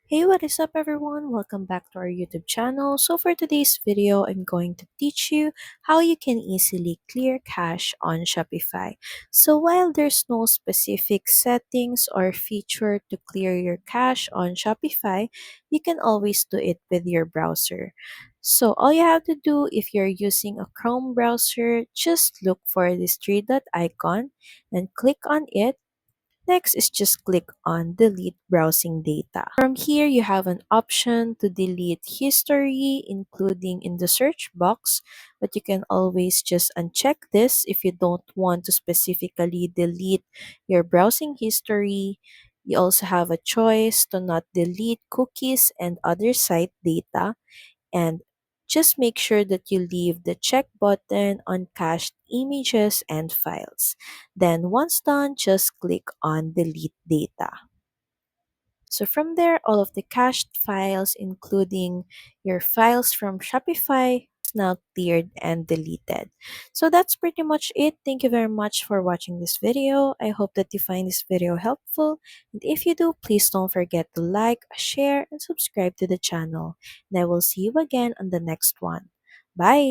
Hey, what is up everyone? Welcome back to our YouTube channel. So for today's video, I'm going to teach you how you can easily clear cache on Shopify. So while there's no specific settings or feature to clear your cache on Shopify, you can always do it with your browser. So all you have to do if you're using a Chrome browser, just look for this three dot icon and click on it. Next is just click on delete browsing data. From here, you have an option to delete history, including in the search box, but you can always just uncheck this if you don't want to specifically delete your browsing history. You also have a choice to not delete cookies and other site data, and just make sure that you leave the check button on cached images and files. Then once done, just click on delete data. So from there, all of the cached files, including your files from Shopify, is now cleared and deleted. So that's pretty much it. Thank you very much for watching this video. I hope that you find this video helpful. And if you do, please don't forget to like, share, and subscribe to the channel. And I will see you again on the next one. Bye!